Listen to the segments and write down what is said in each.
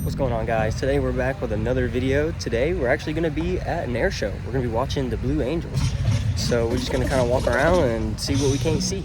What's going on, guys? Today we're back with another video. Today we're actually going to be at an air show. We're going to be watching the Blue Angels. So we're just going to kind of walk around and see what we can't see.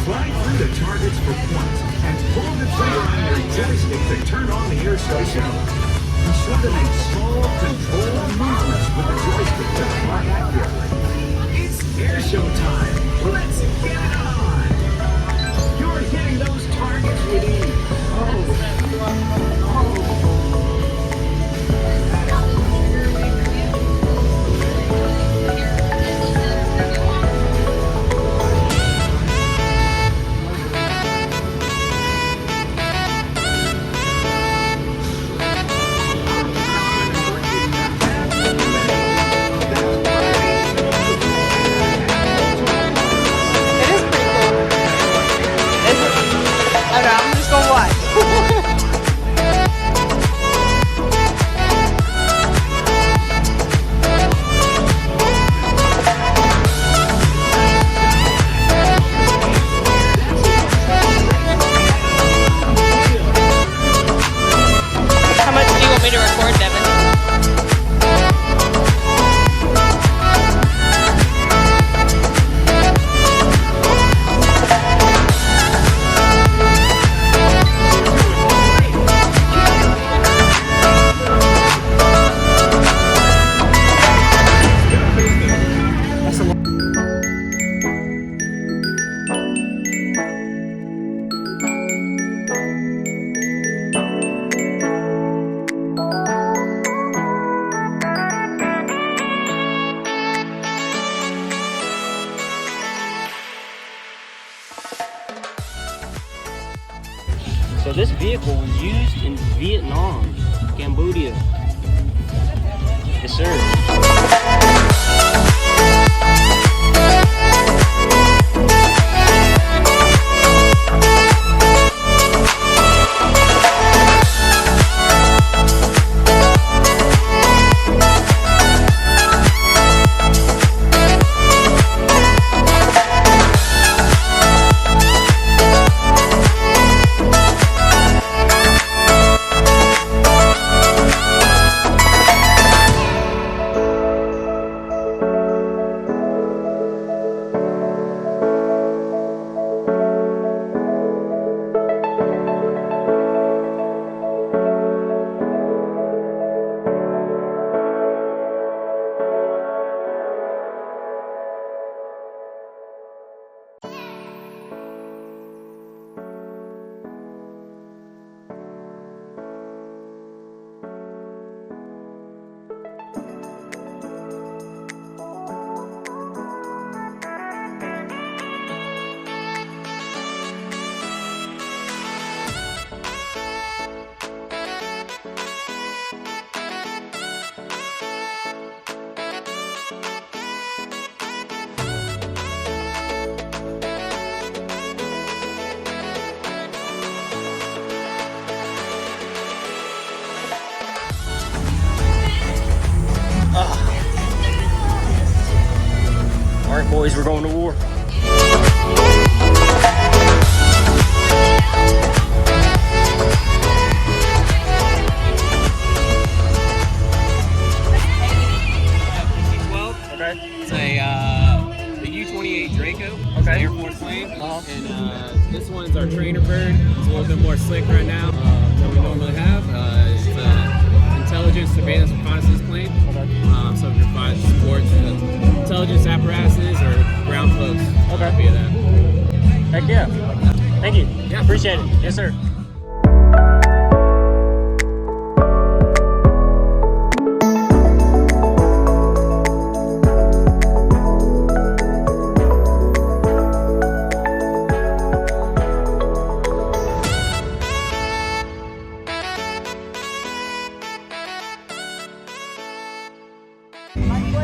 Fly through the targets for points and pull the trigger on your joystick to turn on the air station. Be sure to make small, controlled movements with the joystick to fly accurately. It's air show time. Let's get it on. You're hitting those targets with ease. So this vehicle was used in Vietnam, Cambodia. Yes, sir. Alright boys, we're going to war. Okay. It's a the U-28 Draco. Echo. Okay. It's an Air Force plane. And this one's our trainer bird. It's a little bit more slick right now than we normally have. It's an intelligence, surveillance, reconnaissance plane. Okay. So it provides support to intelligence apparatuses or ground floats. Okay. Via that. Heck yeah. Thank you. Yeah. Appreciate it. Yes, sir.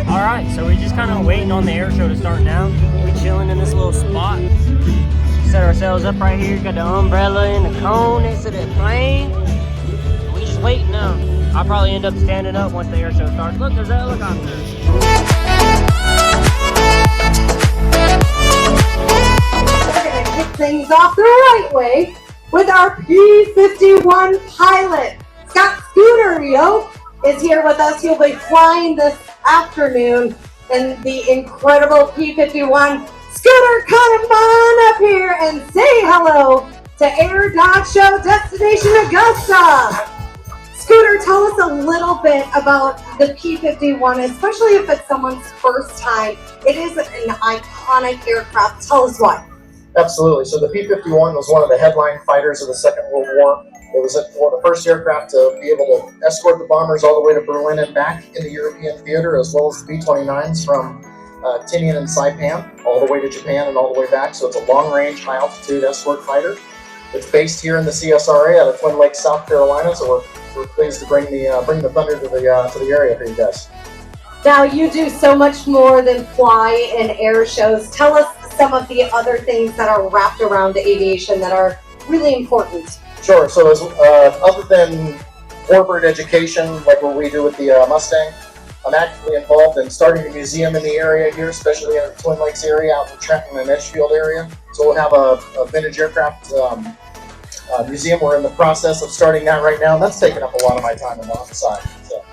Alright, so we're just kind of waiting on the air show to start now. We're chilling in this little spot. Set ourselves up right here. Got the umbrella and the cone next to the plane. We just waiting now. I'll probably end up standing up once the air show starts. Look, there's a helicopter. We're going to kick things off the right way with our P-51 pilot. Scott Scooter, is here with us. He'll be flying this afternoon in the incredible P-51. Scooter, come on up here and say hello to Air Dog Show Destination Augusta. Scooter, tell us a little bit about the P-51, especially if it's someone's first time. It is an iconic aircraft. Tell us why. Absolutely. So the P-51 was one of the headline fighters of the Second World War. It was one of the first aircraft to be able to escort the bombers all the way to Berlin and back in the European theater, as well as the B-29s from Tinian and Saipan all the way to Japan and all the way back. So it's a long-range, high-altitude escort fighter. It's based here in the CSRA out of Twin Lakes, South Carolina. So we're pleased to bring the thunder to the area for you guys. Now, you do so much more than fly and air shows. Tell us some of the other things that are wrapped around aviation that are really important. Sure. So as, other than warbird education, like what we do with the Mustang, I'm actively involved in starting a museum in the area here, especially in the Twin Lakes area, out in Trenton and Edgefield area. So we'll have a vintage aircraft museum. We're in the process of starting that right now, and that's taking up a lot of my time on the side. So.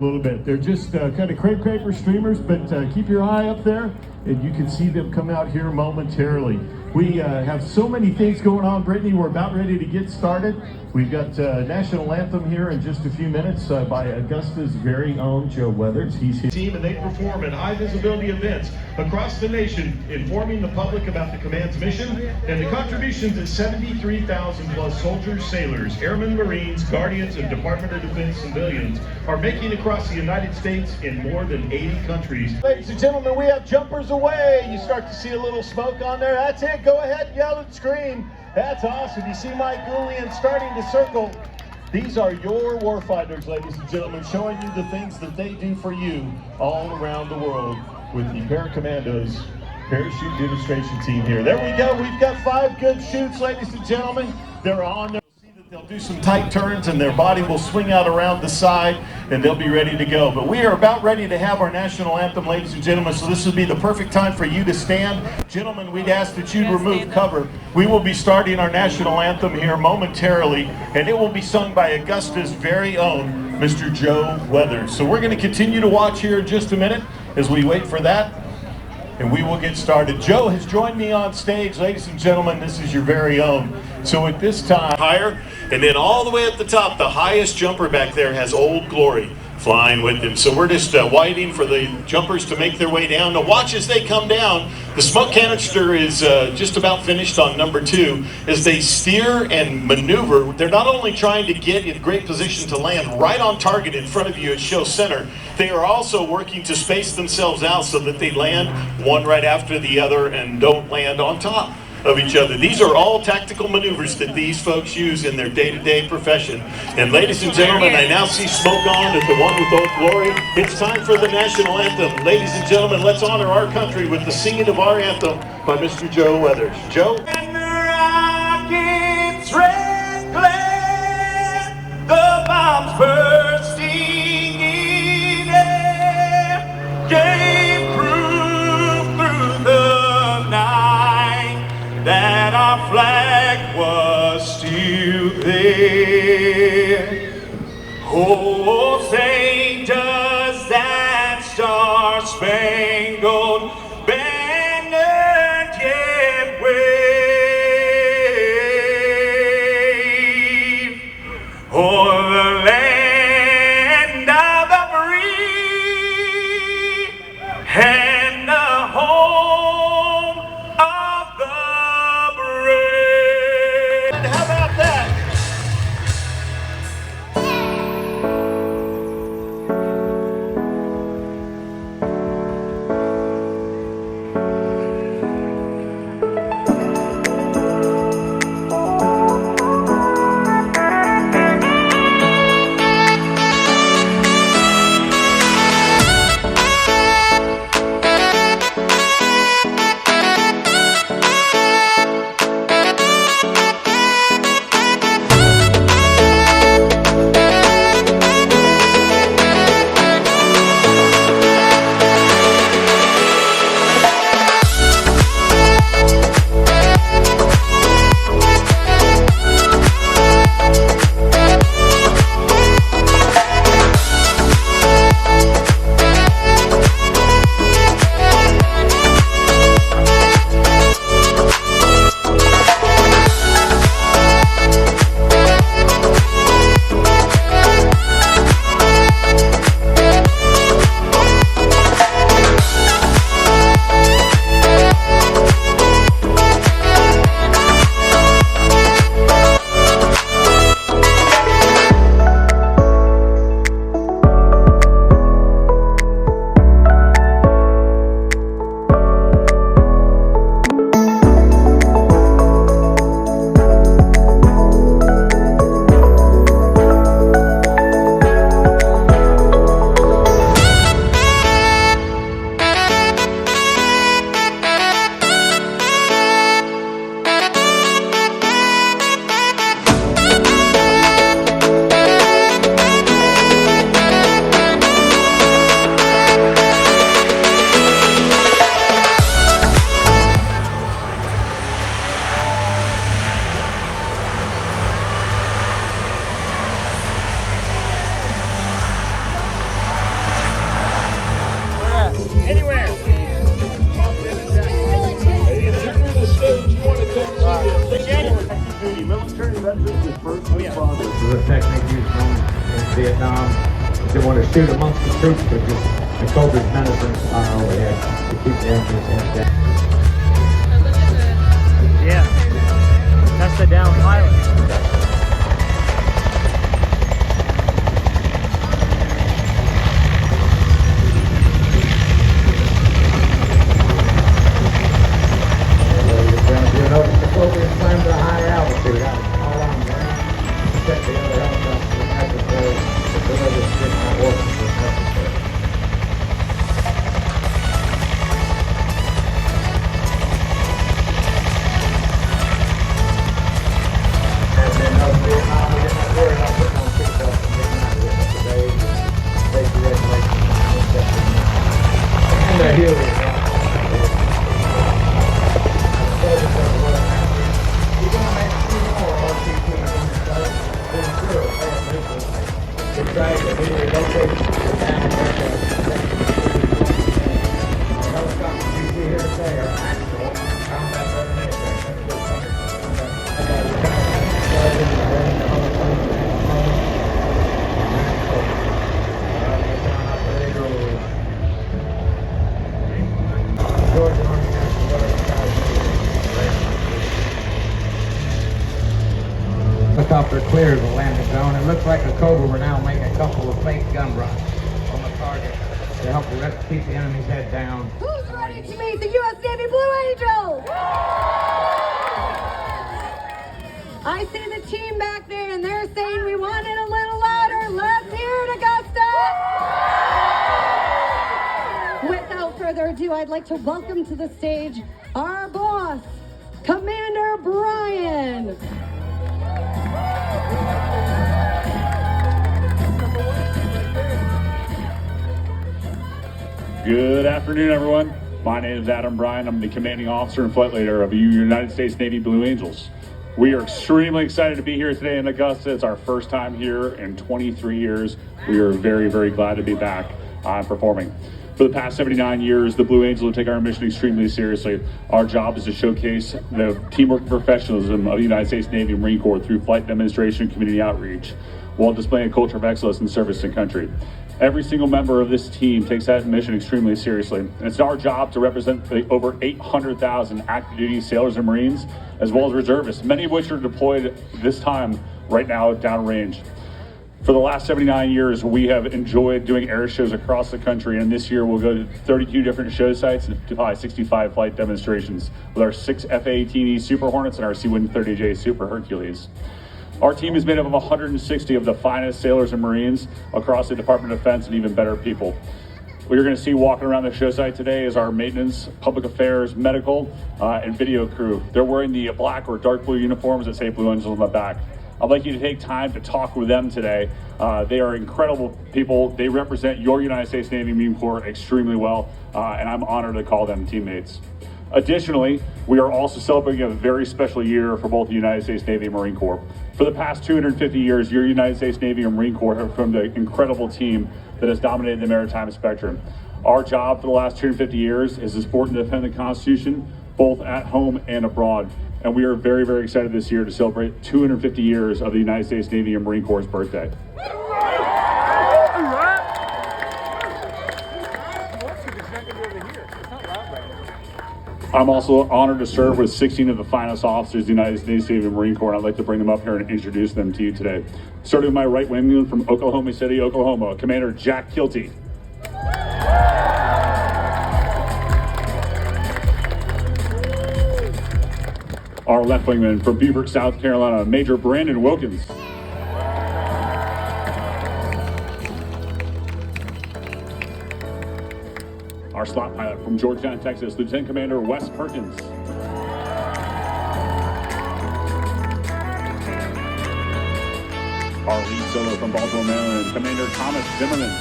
A little bit. They're just kind of crepe paper streamers, but keep your eye up there and you can see them come out here momentarily. We have so many things going on, Brittany. We're about ready to get started. We've got National Anthem here in just a few minutes by Augusta's very own Joe Weathers. He's here. Team, and they perform at high visibility events across the nation, informing the public about the command's mission and the contributions of 73,000 plus soldiers, sailors, airmen, Marines, Guardians, and Department of Defense civilians are making across the United States in more than 80 countries. Ladies and gentlemen, we have jumpers away. You start to see a little smoke on there. That's it. Go ahead, yell and scream. That's awesome. You see Mike Goulian starting to circle. These are your warfighters, ladies and gentlemen, showing you the things that they do for you all around the world with the Paracommandos Parachute Demonstration Team here. There we go. We've got 5 good shoots, ladies and gentlemen. They're on there. They'll do some tight turns and their body will swing out around the side and they'll be ready to go. But we are about ready to have our national anthem, ladies and gentlemen, so this would be the perfect time for you to stand. Gentlemen, we'd ask that you remove cover. We will be starting our national anthem here momentarily, and it will be sung by Augusta's very own Mr. Joe Weathers. So we're going to continue to watch here in just a minute as we wait for that. And we will get started. Joe has joined me on stage. Ladies and gentlemen, this is your very own. So at this time, higher, and then all the way at the top, the highest jumper back there has Old Glory flying with him. So we're just waiting for the jumpers to make their way down. Now watch as they come down. The smoke canister is just about finished on number 2. As they steer and maneuver, they're not only trying to get in great position to land right on target in front of you at show center, they are also working to space themselves out so that they land one right after the other and don't land on top of each other. These are all tactical maneuvers that these folks use in their day-to-day profession. And ladies and gentlemen, I now see smoke on at the one with Old Glory. It's time for the national anthem. Ladies and gentlemen, let's honor our country with the singing of our anthem by Mr. Joe Weathers. Joe? And the rockets red glare, the bombs bursting in air, gave proof through the night. flag was still there. Oh, say does that star-spangled banner yet wave o'er the land of the free and the home of the brave? How about that? Anywhere. Military veterans and first responders. This is a technique used in Vietnam. They didn't want to shoot amongst the troops, but just the coldest medicine we had to keep the enemy's heads down. Yeah. That's the down pilot. You notice the focus climb to a higher altitude. All on ground. Check the other helicopters if necessary. The delivery stick not working if necessary. And then North Vietnam, we didn't have to worry about putting on seatbelts and getting out of it today. Safety regulations, and the Huey. Helicopter clears the landing zone. It looks like the Cobra will now make a couple of fake gun runs on the target to help keep the enemy's head down. Who's ready to meet the U.S. Navy Blue Angels? I see the team back there, and they're saying we want it a little louder. Let's hear it, Augusta! Without further ado, I'd like to welcome to the stage our boss, Commander Brian. Good afternoon, everyone. My name is Adam Bryan. I'm the commanding officer and flight leader of the United States Navy Blue Angels. We are extremely excited to be here today in Augusta. It's our first time here in 23 years. We are very, very glad to be back performing. For the past 79 years, the Blue Angels take our mission extremely seriously. Our job is to showcase the teamwork and professionalism of the United States Navy and Marine Corps through flight demonstration and community outreach, while displaying a culture of excellence in service to country. Every single member of this team takes that mission extremely seriously. And it's our job to represent the over 800,000 active duty sailors and Marines, as well as reservists, many of which are deployed this time right now downrange. For the last 79 years, we have enjoyed doing air shows across the country, and this year we'll go to 32 different show sites and probably 65 flight demonstrations with our 6 F/A-18E Super Hornets and our C-130J Super Hercules. Our team is made up of 160 of the finest sailors and Marines across the Department of Defense and even better people. What you're going to see walking around the show site today is our maintenance, public affairs, medical, and video crew. They're wearing the black or dark blue uniforms that say Blue Angels on the back. I'd like you to take time to talk with them today. They are incredible people. They represent your United States Navy Marine Corps extremely well, and I'm honored to call them teammates. Additionally, we are also celebrating a very special year for both the United States Navy and Marine Corps. For the past 250 years, your United States Navy and Marine Corps have formed an incredible team that has dominated the maritime spectrum. Our job for the last 250 years is to support and defend the Constitution, both at home and abroad. And we are very, very excited this year to celebrate 250 years of the United States Navy and Marine Corps' birthday. I'm also honored to serve with 16 of the finest officers of the United States Navy and Marine Corps, and I'd like to bring them up here and introduce them to you today. Starting with my right wing from Oklahoma City, Oklahoma, Commander Jack Kilty. Our left wingman from Beaufort, South Carolina, Major Brandon Wilkins. Our slot pilot from Georgetown, Texas, Lieutenant Commander Wes Perkins. Our lead solo from Baltimore, Maryland, Commander Thomas Zimmerman.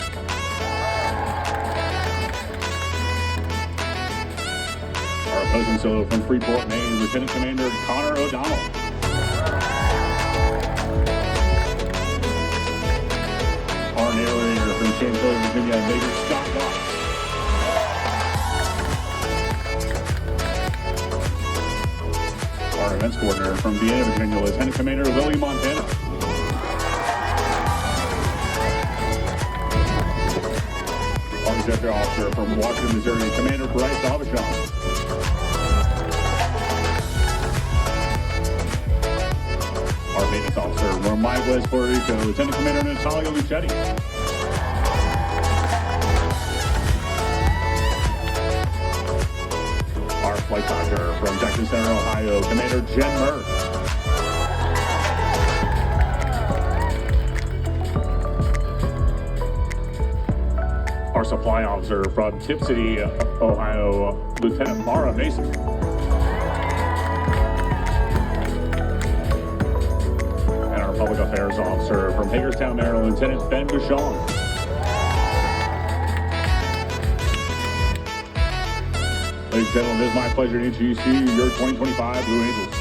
Our opposing solo from Freeport, Maine, Lieutenant Commander Connor O'Donnell. Our narrator from Chancellorsville, Virginia, Major Scott Watts. Our events coordinator from Vienna, Virginia, Lieutenant Commander Lily Montana. Our executive officer from Washington, Missouri, Commander Bryce Aubuchon. Our maintenance officer from Mayagüez, Puerto Rico, Lieutenant Commander Natalia Lucetti. Our flight doctor from Jackson Center, Ohio, Commander Jen Murr. Our supply officer from Tip City, Ohio, Lieutenant Mara Mason. And our public affairs officer from Hagerstown, Maryland, Lieutenant Ben Bouchon. Ladies and gentlemen, it is my pleasure to introduce you your 2025 Blue Angels.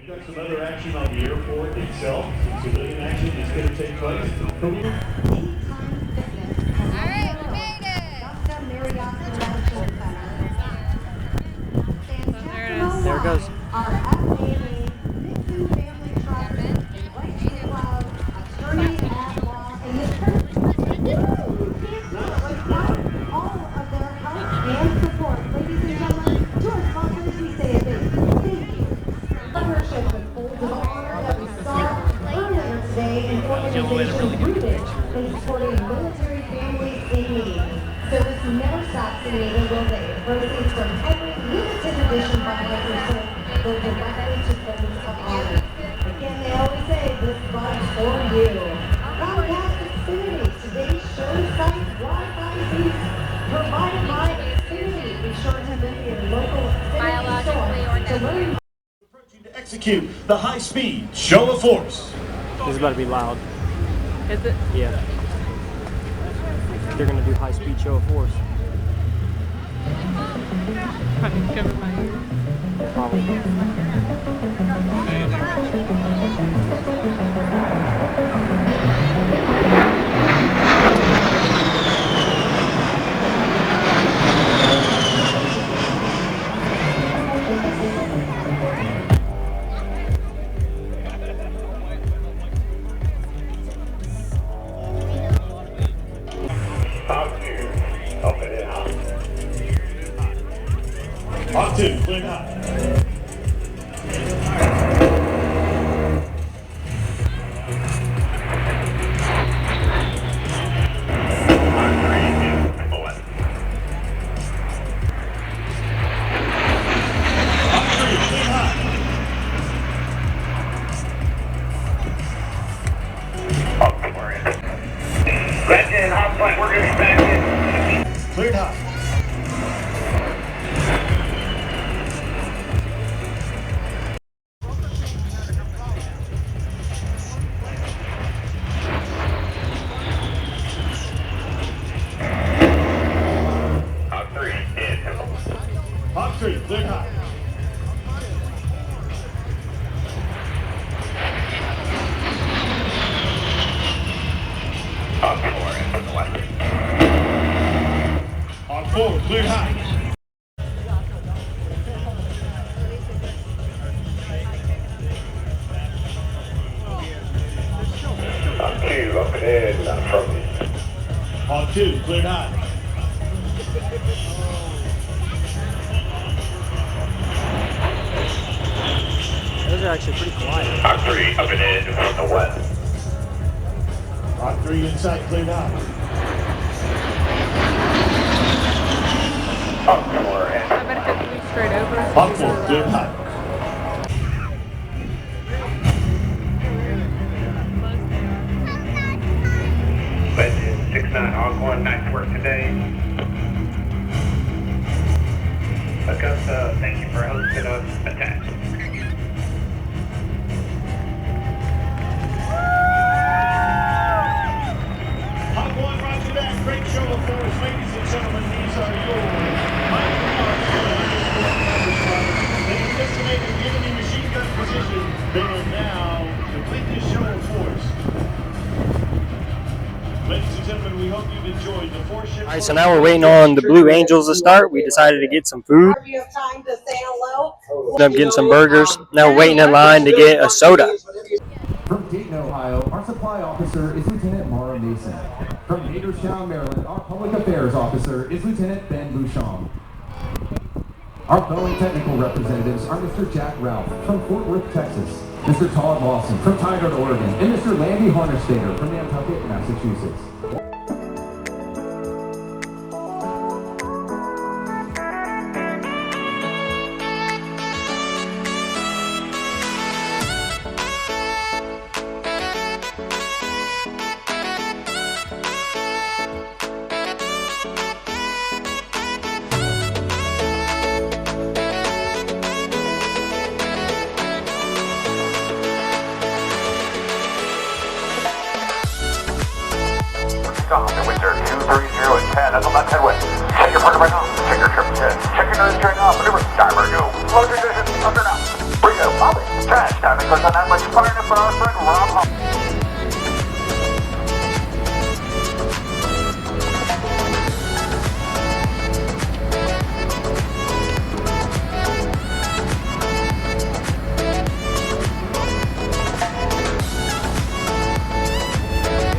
We've got some other action on the airport itself, some civilian action that's going to take place. Alright, we made it! There it goes. Our estimating Nixon Family Trust, Legislative Club, attorney at law, and the church. Without all of their help and support, ladies and gentlemen, to our sponsors, we say a big thank you. Partnership with Folds of Honor that we saw earlier today, an organization rooted in supporting military families in need. Service never stops in Navy, will they? Proceeds from every limited edition bucket sold go directly to Folds of Honor. Again, they always say this bug's for you. Comcast Xfinity, today's show site Wi-Fi boost provided by Xfinity. Be sure to visit your local Xfinity store to learn. Approaching to execute the high-speed show of force. This is about to be loud. Is it? Yeah. They're gonna do high-speed show of force. Cover my ears. Probably. On two, clear high. Cleared high. Hawk 3, cleared high. Hawk 4, cleared high. Hawk 2, cleared high. Those are actually pretty quiet. Hawk 3 up and in from the west. Hawk 3 inside, cleared high. Hawk 4 I bet if it flew straight over. Hawk 4, cleared high. Legend 6-9 Hawk 1, nice work today. Augusta, thank you for hosting us. Attack. Hawk 1, roger that. Great show of force. Ladies and gentlemen, these are yours. Michael Marks, they decimated the enemy machine gun position. They will now complete this show of force. Ladies and gentlemen, we hope you've enjoyed the four ships. Alright, so now we're waiting on the Blue Angels to start. We decided to get some food. You have time to say hello. Ended up getting some burgers. Now we're waiting in line to get a soda. From Dayton, Ohio, our supply officer is Lieutenant Mara Mason. From Hagerstown, Maryland, our public affairs officer is Lieutenant Ben Bouchon. Our Boeing technical representatives are Mr. Jack Ralph from Fort Worth, Texas, Mr. Todd Lawson from Tigard, Oregon, and Mr. Landy Harnerstader from Nantucket, Massachusetts. The winds are 230 and 10. That's a left headwind. Check your partner right now. Check your trip 10. Check your nose turning off. Maneuver. Diver go. Close your vision. Under now. We're gonna probably trash. Time to click on that much partner for our friend Rob Hall.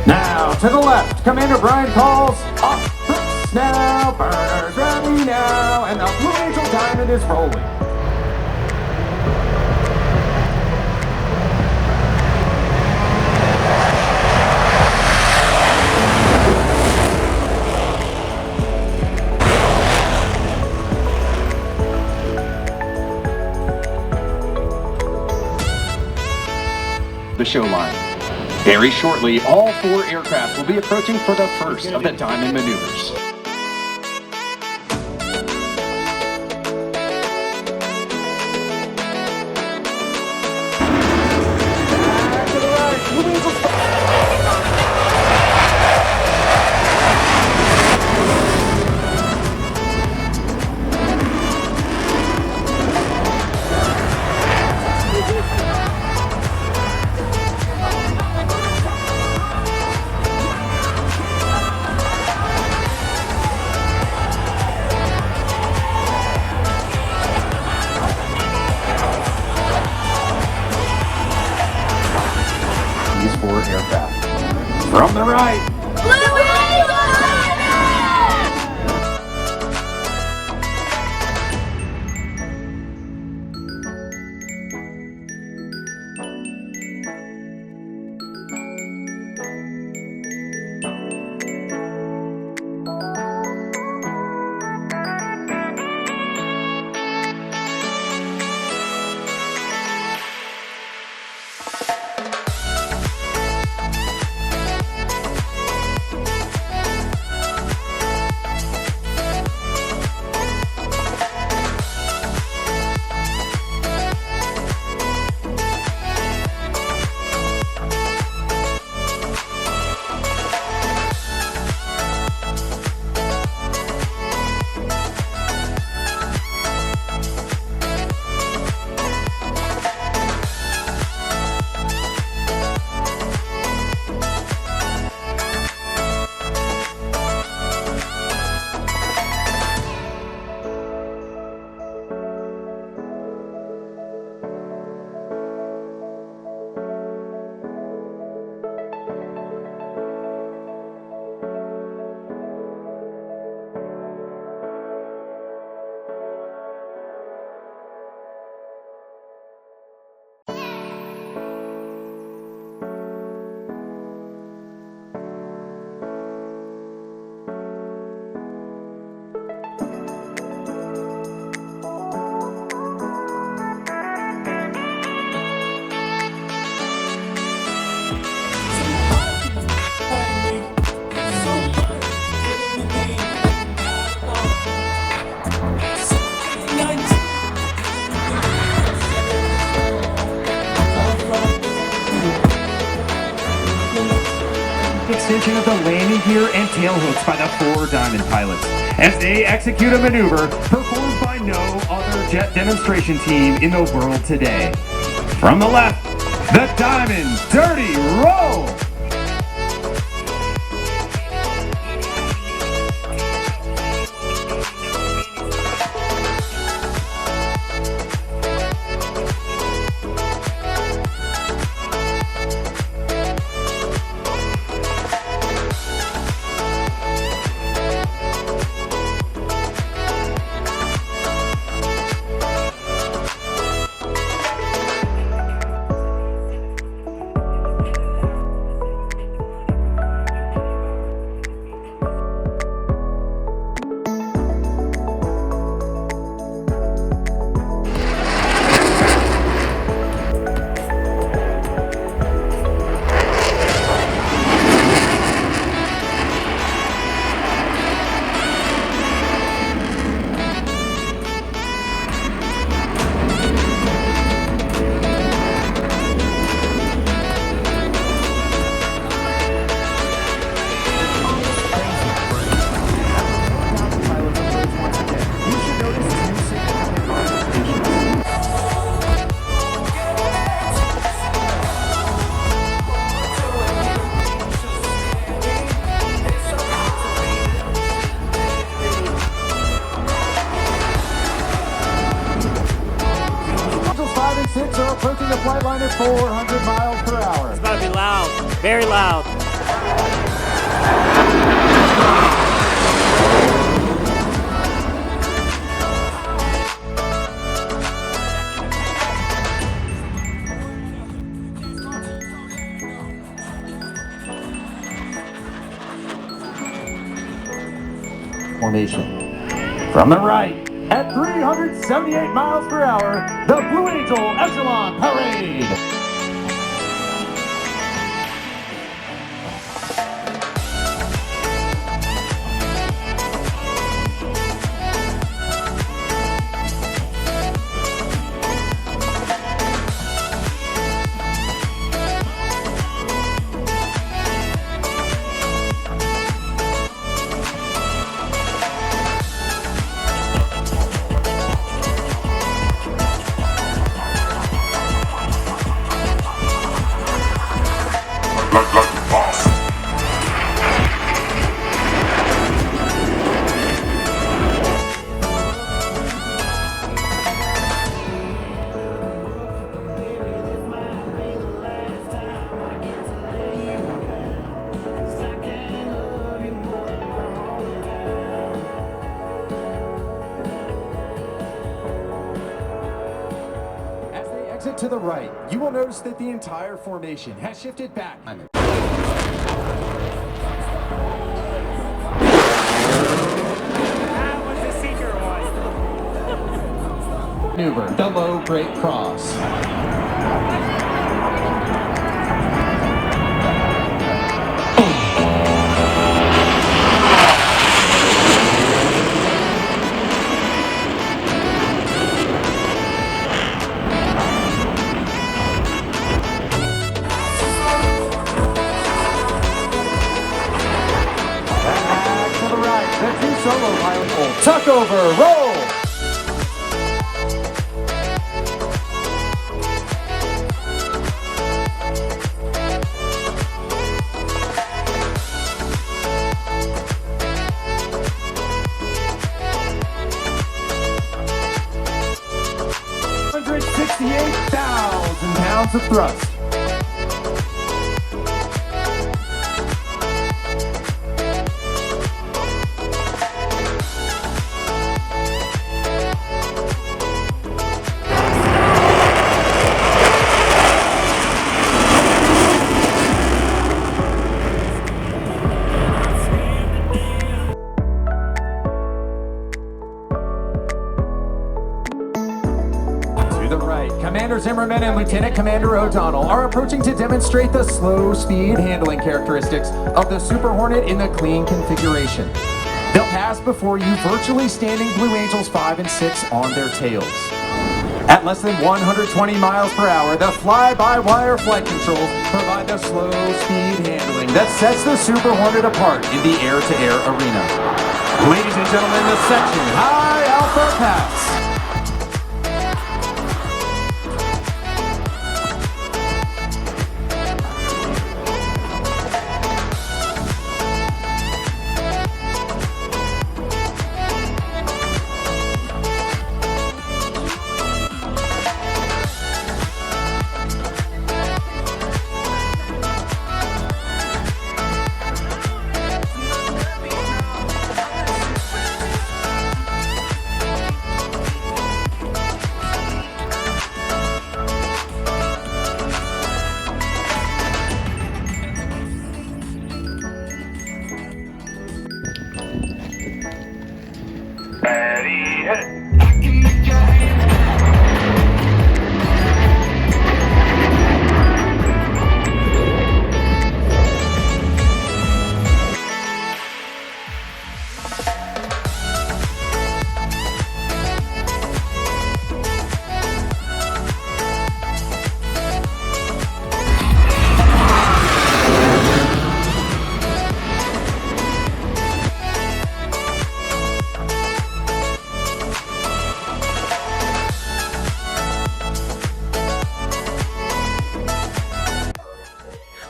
Now to the left, Commander Brian calls off bricks now, burners ready now, and the Blue Angel Diamond is rolling. The show line. Very shortly, all 4 aircraft will be approaching for the first of the Diamond maneuvers. These 4 aircraft. From the right, extension of the landing gear and tail hooks by the 4 Diamond pilots as they execute a maneuver performed by no other jet demonstration team in the world today. From the left, the Diamond Dirty Roll! 400 miles per hour. It's about to be loud, very loud. Formation. From the right, at 378 miles per hour, the Blue Angel Echelon Parade. To the right, you will notice that the entire formation has shifted back. That was the secret one. Maneuver, the low break cross. 2 solo pilot hold. Tuck over, roll! £168,000 of thrust. Commander Zimmerman and Lieutenant Commander O'Donnell are approaching to demonstrate the slow speed handling characteristics of the Super Hornet in the clean configuration. They'll pass before you virtually standing Blue Angels 5 and 6 on their tails. At less than 120 miles per hour, the fly-by-wire flight controls provide the slow speed handling that sets the Super Hornet apart in the air-to-air arena. Ladies and gentlemen, the section High Alpha Pass.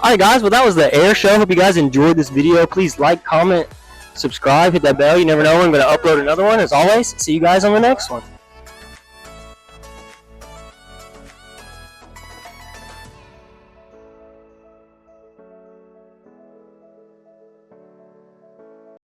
Alright guys, well that was the air show. Hope you guys enjoyed this video. Please like, comment, subscribe, hit that bell. You never know when I'm going to upload another one. As always, see you guys on the next one.